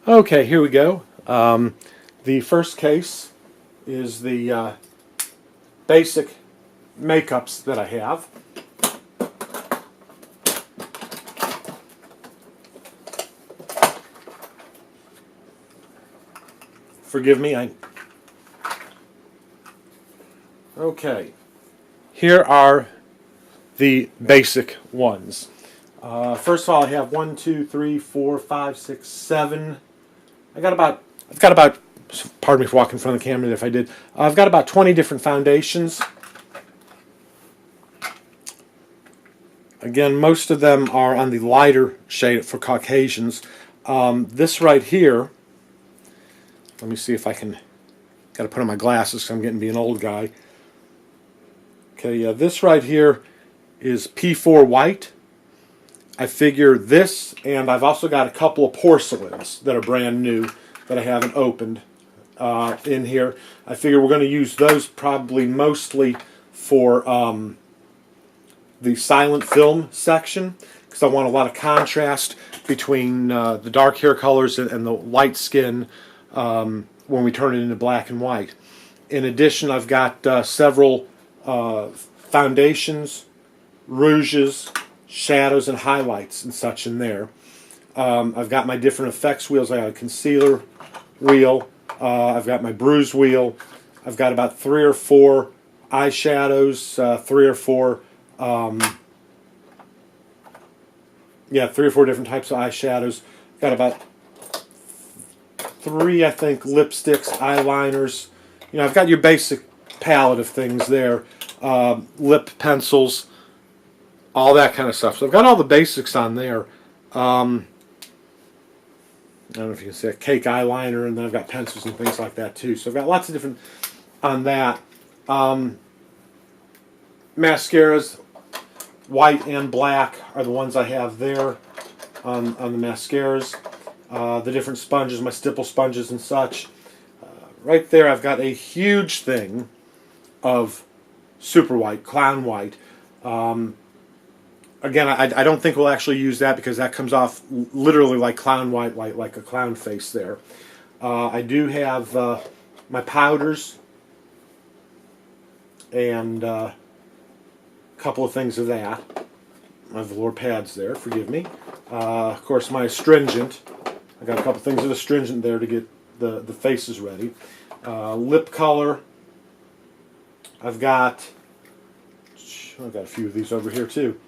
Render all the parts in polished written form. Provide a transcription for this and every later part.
Okay, here we go. The first case is the basic makeups that I have. Forgive me, Okay, here are the basic ones. First of all, I have 1, 2, 3, 4, 5, 6, 7. I've got about, pardon me for walking in front of the camera if I did. I've got about 20 different foundations. Again, most of them are on the lighter shade for Caucasians. This right here, let me see if I can, got to put on my glasses because I'm getting to be an old guy. Okay, yeah, this right here is P4 white. I figure this, and I've also got a couple of porcelains that are brand new that I haven't opened in here. I figure we're going to use those probably mostly for the silent film section because I want a lot of contrast between the dark hair colors and the light skin when we turn it into black and white. In addition, I've got several foundations, rouges, shadows, and highlights and such in there. I've got my different effects wheels. I got a concealer wheel. I've got my bruise wheel. I've got about 3 or 4 eyeshadows, 3 or 4 3 or 4 different types of eyeshadows. Got about 3, I think, lipsticks, eyeliners. You know, I've got your basic palette of things there. Lip pencils, all that kind of stuff. So I've got all the basics on there. I don't know if you can see a cake eyeliner, and then I've got pencils and things like that too. So I've got lots of different on that. Mascaras, white and black, are the ones I have there on the mascaras. The different sponges, my stipple sponges and such. Right there I've got a huge thing of super white, clown white. Again, I don't think we'll actually use that because that comes off literally like clown white, like a clown face there. I do have my powders and a couple of things of that. My velour pads there, forgive me. Of course, my astringent. I got a couple things of astringent there to get the faces ready. Lip color. I've got a few of these over here too.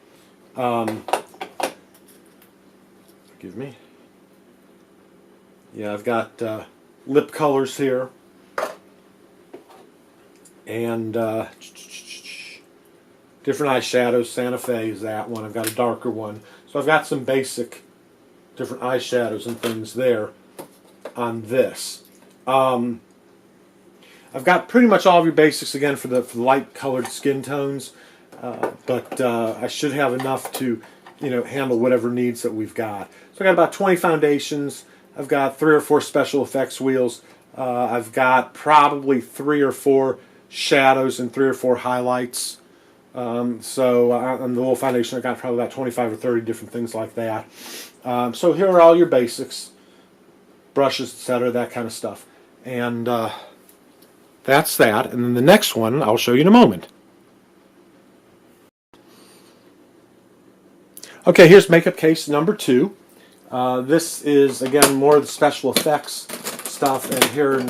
Forgive me. Yeah, I've got lip colors here. And different eyeshadows. Santa Fe is that one. I've got a darker one. So I've got some basic different eyeshadows and things there on this. I've got pretty much all of your basics again for the light colored skin tones. But I should have enough to, handle whatever needs that we've got. So I got about 20 foundations. I've got 3 or 4 special effects wheels. I've got probably 3 or 4 shadows and 3 or 4 highlights. So on the little foundation, I've got probably about 25 or 30 different things like that. So here are all your basics, brushes, etc., that kind of stuff. And that's that. And then the next one I'll show you in a moment. Okay, here's makeup case number 2. This is, again, more of the special effects stuff, and here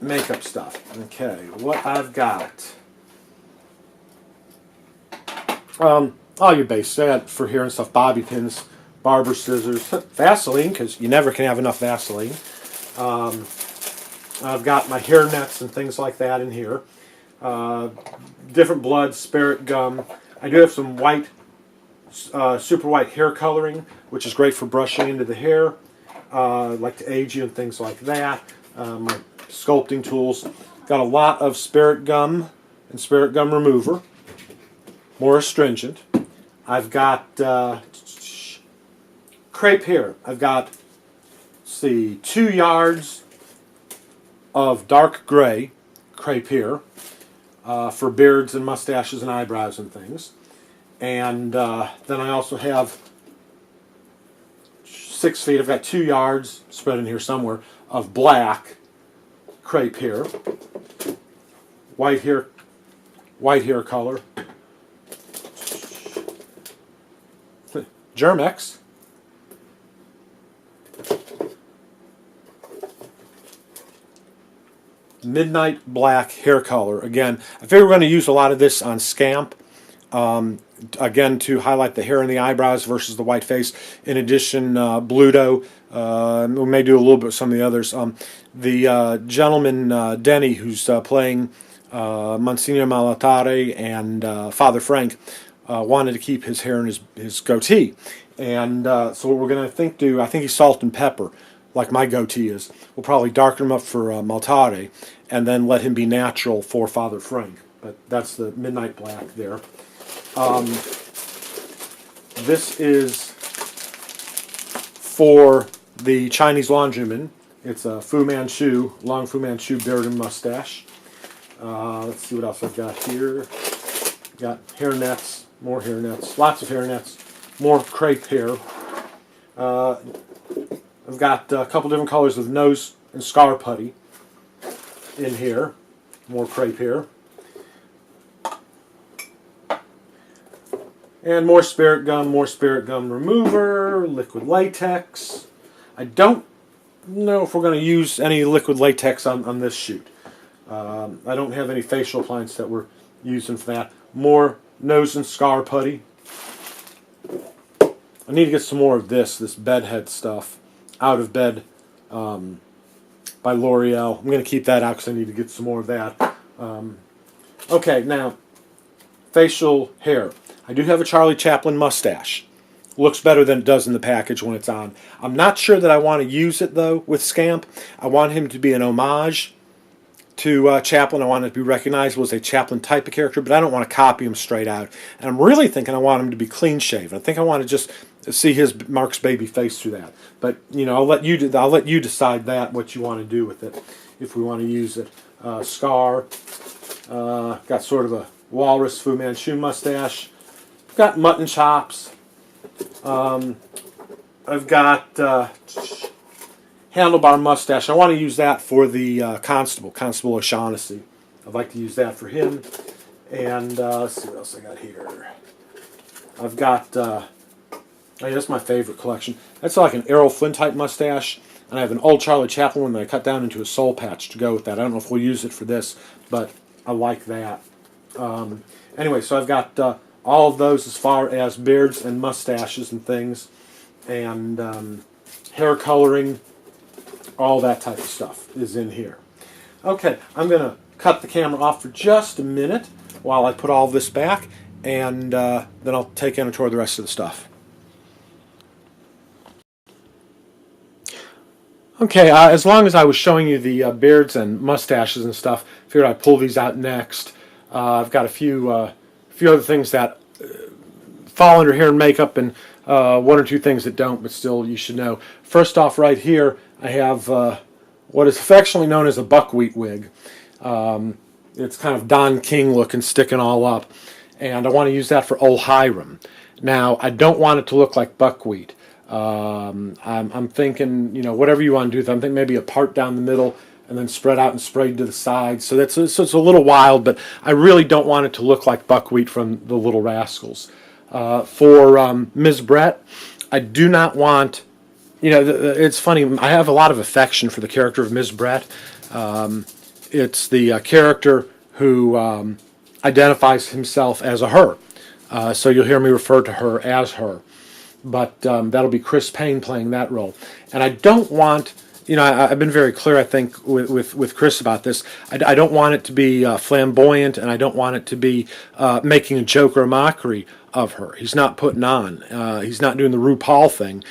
makeup stuff. Okay, what I've got. All your basics. I got for hair and stuff, bobby pins, barber scissors, Vaseline, because you never can have enough Vaseline. I've got my hair nets and things like that in here. Different bloods, spirit gum. I do have some white, super white hair coloring, which is great for brushing into the hair. Like to age you and things like that. Sculpting tools. Got a lot of spirit gum and spirit gum remover. More astringent. I've got crepe hair. I've got, 2 yards of dark gray crepe hair for beards and mustaches and eyebrows and things. And then I also have 6 feet. I've got 2 yards spread in here somewhere of black crepe here, white hair color, Germex, midnight black hair color. Again, I figure we're going to use a lot of this on Scamp. Again, to highlight the hair and the eyebrows versus the white face. In addition, Bluto, we may do a little bit of some of the others. The gentleman, Denny, who's playing Monsignor Malatare and Father Frank, wanted to keep his hair and his goatee. And so what we're going to do, I think he's salt and pepper, like my goatee is. We'll probably darken him up for Maltare, and then let him be natural for Father Frank. But that's the midnight black there. This is for the Chinese laundryman. It's a Fu Manchu, long Fu Manchu beard and mustache. Let's see what else I've got here. Got hair nets, more hair nets, lots of hair nets, more crepe hair. I've got a couple different colors of nose and scar putty in here, more crepe hair. And more spirit gum remover, liquid latex. I don't know if we're going to use any liquid latex on this shoot. I don't have any facial appliance that we're using for that. More nose and scar putty. I need to get some more of this bedhead stuff. Out of Bed by L'Oreal. I'm going to keep that out because I need to get some more of that. Okay, now, facial hair. I do have a Charlie Chaplin mustache. Looks better than it does in the package when it's on. I'm not sure that I want to use it, though, with Scamp. I want him to be an homage to Chaplin. I want him to be recognizable as a Chaplin type of character, but I don't want to copy him straight out. And I'm really thinking I want him to be clean-shaven. I think I want to just see his Mark's baby face through that. But, you know, I'll let you decide that, what you want to do with it, if we want to use it. Scar. Got sort of a walrus Fu Manchu mustache. Got mutton chops. I've got handlebar mustache. I want to use that for the Constable O'Shaughnessy. I'd like to use that for him. And let's see what else I got here. I've got, that's my favorite collection. That's like an Errol Flynn type mustache. And I have an old Charlie Chaplin one that I cut down into a soul patch to go with that. I don't know if we'll use it for this, but I like that. Anyway, so I've got all of those as far as beards and mustaches and things, and hair coloring, all that type of stuff is in here. Okay, I'm going to cut the camera off for just a minute while I put all this back, and then I'll take in and tour the rest of the stuff. Okay, as long as I was showing you the beards and mustaches and stuff, I figured I'd pull these out next. I've got a few other things that fall under hair and makeup, and one or two things that don't, but still you should know. First off, right here, I have what is affectionately known as a buckwheat wig. It's kind of Don King looking, sticking all up, and I want to use that for Old Hiram. Now, I don't want it to look like buckwheat. I'm thinking, you know, whatever you want to do. I'm thinking maybe a part down the middle and then spread out and sprayed to the sides. So it's a little wild, but I really don't want it to look like buckwheat from the Little Rascals. For Ms. Brett, I do not want, you know, it's funny, I have a lot of affection for the character of Ms. Brett. It's the character who identifies himself as a her. So you'll hear me refer to her as her. But that'll be Chris Payne playing that role. And I don't want, you know, I've been very clear, I think, with Chris about this. I don't want it to be flamboyant, and I don't want it to be making a joke or a mockery of her. He's not putting on. He's not doing the RuPaul thing.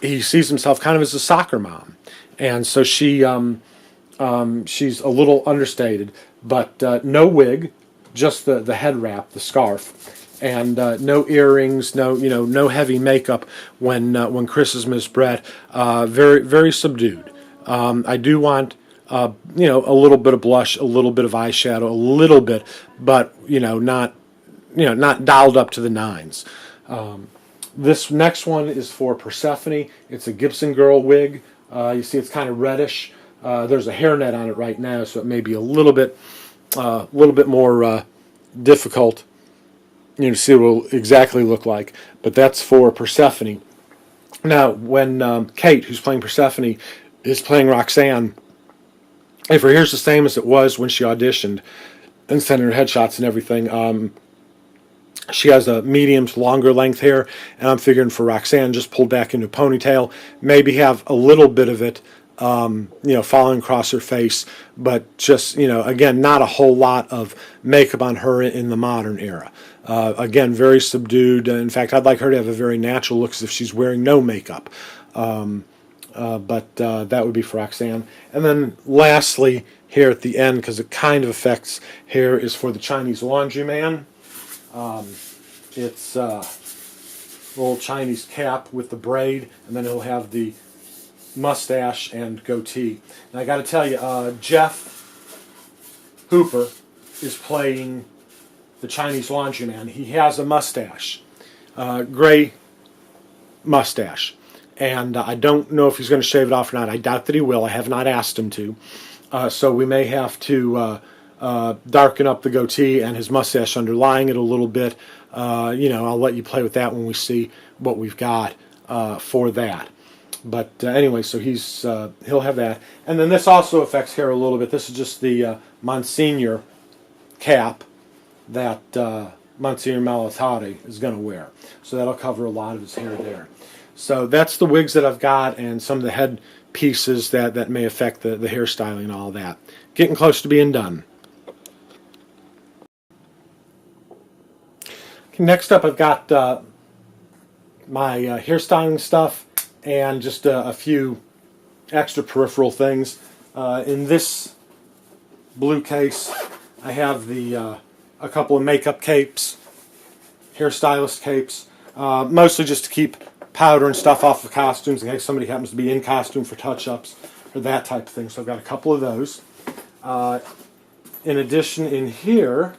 He sees himself kind of as a soccer mom. And so she's a little understated, but no wig, just the head wrap, the scarf. And no earrings, no heavy makeup when Chris is Miss Brett. Very, very subdued. I do want, a little bit of blush, a little bit of eyeshadow, a little bit, but not dialed up to the nines. This next one is for Persephone. It's a Gibson Girl wig. You see it's kind of reddish. There's a hairnet on it right now, so it may be a little bit more difficult, to see what it will exactly look like. But that's for Persephone. Now, when Kate, who's playing Persephone, is playing Roxanne, if her hair's the same as it was when she auditioned and sent her headshots and everything, she has a medium to longer length hair, and I'm figuring for Roxanne, just pulled back into a ponytail, maybe have a little bit of it, falling across her face, but just, again, not a whole lot of makeup on her in the modern era. Again, very subdued. In fact, I'd like her to have a very natural look as if she's wearing no makeup. But that would be for Roxanne. And then lastly, here at the end, because it kind of affects hair, is for the Chinese laundryman. It's a little Chinese cap with the braid, and then he'll have the mustache and goatee. And I got to tell you, Jeff Hooper is playing the Chinese laundryman. He has a mustache, gray mustache, and I don't know if he's going to shave it off or not. I doubt that he will. I have not asked him to, so we may have to darken up the goatee and his mustache underlying it a little bit. I'll let you play with that when we see what we've got for that. But anyway, so he'll have that. And then this also affects hair a little bit. This is just the Monsignor cap that Monsignor Malatati is going to wear. So that'll cover a lot of his hair there. So that's the wigs that I've got and some of the head pieces that may affect the hairstyling and all that. Getting close to being done. Okay, next up I've got my hairstyling stuff and just a few extra peripheral things. In this blue case, I have a couple of makeup capes, hairstylist capes, mostly just to keep powder and stuff off of costumes in case somebody happens to be in costume for touch-ups or that type of thing. So I've got a couple of those. In addition, in here,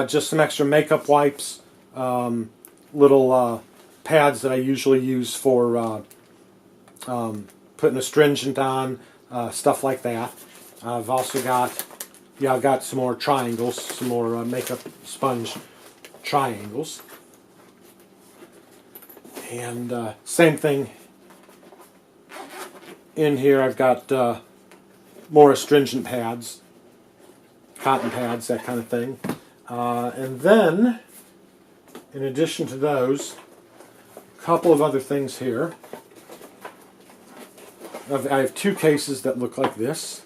just some extra makeup wipes, little pads that I usually use for putting astringent on, stuff like that. I've also got, I've got some more triangles, some more makeup sponge triangles. And same thing in here. I've got more astringent pads, cotton pads, that kind of thing. And then, in addition to those, a couple of other things here. I have two cases that look like this.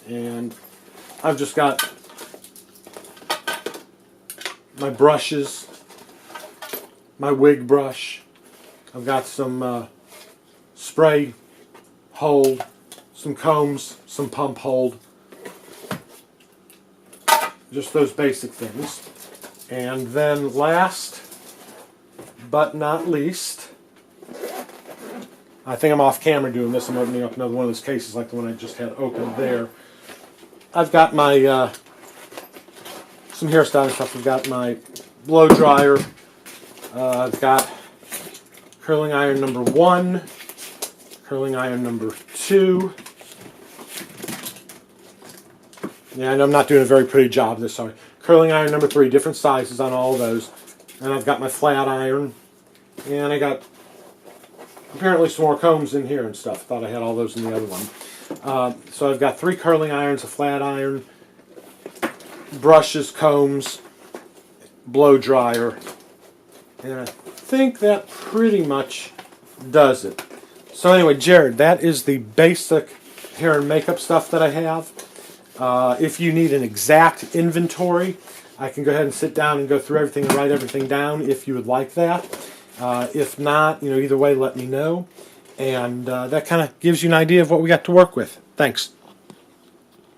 And I've just got my brushes, my wig brush. I've got some spray hold, some combs, some pump hold. Just those basic things. And then last but not least, I think I'm off camera doing this. I'm opening up another one of those cases like the one I just had opened there. I've got my some hairstyling stuff. I've got my blow dryer. I've got curling iron number 1, curling iron number 2. Yeah, and I'm not doing a very pretty job of this, sorry. Curling iron number 3, different sizes on all of those. And I've got my flat iron. And I got apparently some more combs in here and stuff. Thought I had all those in the other one. So I've got 3 curling irons, a flat iron, brushes, combs, blow dryer. And I think that pretty much does it. So anyway, Jared, that is the basic hair and makeup stuff that I have. If you need an exact inventory, I can go ahead and sit down and go through everything and write everything down if you would like that. If not, either way, let me know. And that kind of gives you an idea of what we got to work with. Thanks.